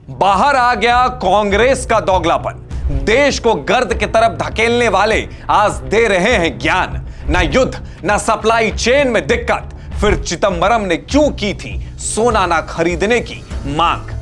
बाहर आ गया कांग्रेस का दोगलापन। देश को गर्द की तरफ धकेलने वाले आज दे रहे हैं ज्ञान। ना युद्ध ना सप्लाई चेन में दिक्कत, फिर चिदंबरम ने क्यों की थी सोना ना खरीदने की मांग।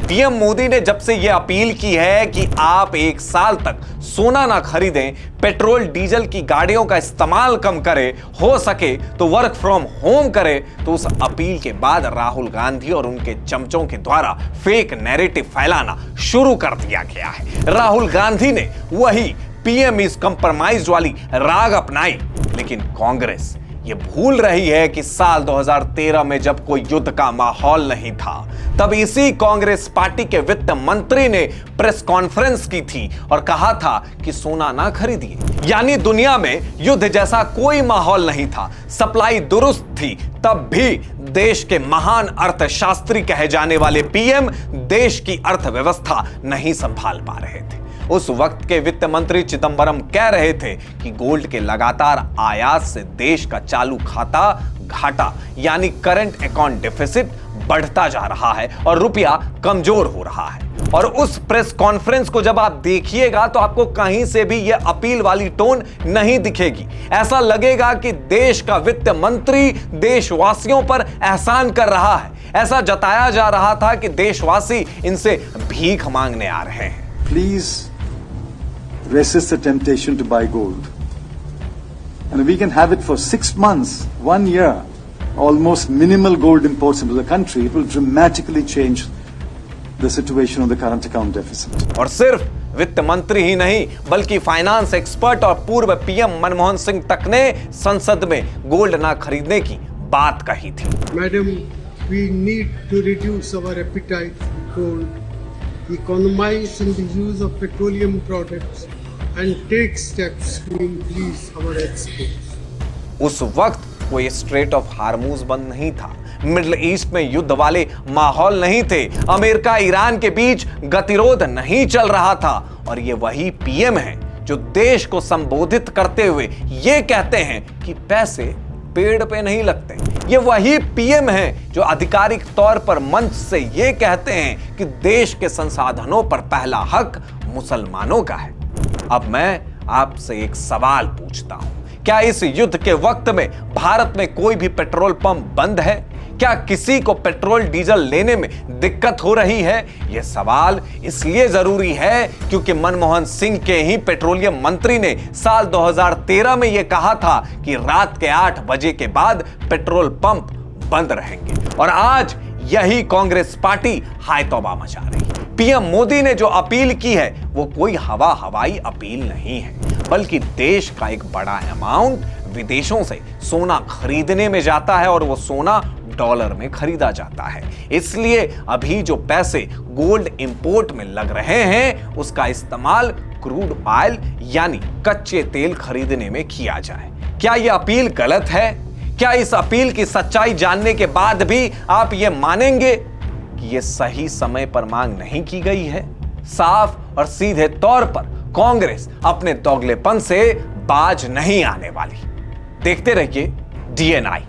पीएम मोदी ने जब से यह अपील की है कि आप 1 साल तक सोना ना खरीदें, पेट्रोल डीजल की गाड़ियों का इस्तेमाल कम करें, हो सके तो वर्क फ्रॉम होम करें, तो उस अपील के बाद राहुल गांधी और उनके चमचों के द्वारा फेक नैरेटिव फैलाना शुरू कर दिया गया है। राहुल गांधी ने वही पीएम इज कंप्रोमाइज वाली राग अपनाई, लेकिन कांग्रेस ये भूल रही है कि साल 2013 में जब कोई युद्ध का माहौल नहीं था, तब इसी कांग्रेस पार्टी के वित्त मंत्री ने प्रेस कॉन्फ्रेंस की थी और कहा था कि सोना ना खरीदिए। यानी दुनिया में युद्ध जैसा कोई माहौल नहीं था, सप्लाई दुरुस्त थी, तब भी देश के महान अर्थशास्त्री कहे जाने वाले पीएम देश की अर्थव्यवस्था नहीं संभाल पा रहे थे। उस वक्त के वित्त मंत्री चिदंबरम कह रहे थे कि गोल्ड के लगातार आयात से देश का चालू खाता घाटा यानी करंट अकाउंट डेफिसिट बढ़ता जा रहा है और रुपया कमजोर हो रहा है। और उस प्रेस कॉन्फ्रेंस को जब आप देखिएगा तो आपको कहीं से भी यह अपील वाली टोन नहीं दिखेगी। ऐसा लगेगा कि देश का वित्त मंत्री देशवासियों पर एहसान कर रहा है। ऐसा जताया जा रहा था कि देशवासी इनसे भीख मांगने आ रहे हैं। Please resist the temptation to buy gold. And we can have it for 6 months, 1 year, almost minimal gold imports into the country. It will dramatically change the situation of the current account deficit. और सिर्फ वित्त मंत्री ही नहीं बल्कि finance expert और पूर्व PM Manmohan Singh तक ने संसद में गोल्ड ना खरीदने की बात कही थी। Madam, we need to reduce our appetite for gold, economize in the use of petroleum products and take steps to increase our exports. उस वक्त कोई स्ट्रेट ऑफ हार्मूज बंद नहीं था, मिडिल ईस्ट में युद्ध वाले माहौल नहीं थे, अमेरिका ईरान के बीच गतिरोध नहीं चल रहा था। और ये वही पीएम है जो देश को संबोधित करते हुए ये कहते हैं कि पैसे पेड़ पे नहीं लगते। ये वही पीएम हैं जो आधिकारिक तौर पर मंच से ये कहते हैं कि देश के संसाधनों पर पहला हक मुसलमानों का है। अब मैं आपसे एक सवाल पूछता हूं, क्या इस युद्ध के वक्त में भारत में कोई भी पेट्रोल पंप बंद है? क्या किसी को पेट्रोल डीजल लेने में दिक्कत हो रही है? यह सवाल इसलिए जरूरी है क्योंकि मनमोहन सिंह के ही पेट्रोलियम मंत्री ने साल 2013 में यह कहा था कि रात के 8 बजे के बाद पेट्रोल पंप बंद रहेंगे। और आज यही कांग्रेस पार्टी हाय तौबा मचा रही है। पीएम मोदी ने जो अपील की है वो कोई हवाई अपील नहीं है, बल्कि देश का एक बड़ा अमाउंट विदेशों से सोना खरीदने में जाता है और वो सोना डॉलर में खरीदा जाता है। इसलिए अभी जो पैसे गोल्ड इंपोर्ट में लग रहे हैं उसका इस्तेमाल क्रूड ऑयल यानी कच्चे तेल खरीदने में किया जाए। क्या यह अपील गलत है? क्या इस अपील की सच्चाई जानने के बाद भी आप यह मानेंगे कि यह सही समय पर मांग नहीं की गई है? साफ और सीधे तौर पर कांग्रेस अपने दोगलेपन से बाज नहीं आने वाली। देखते रहिए DNI।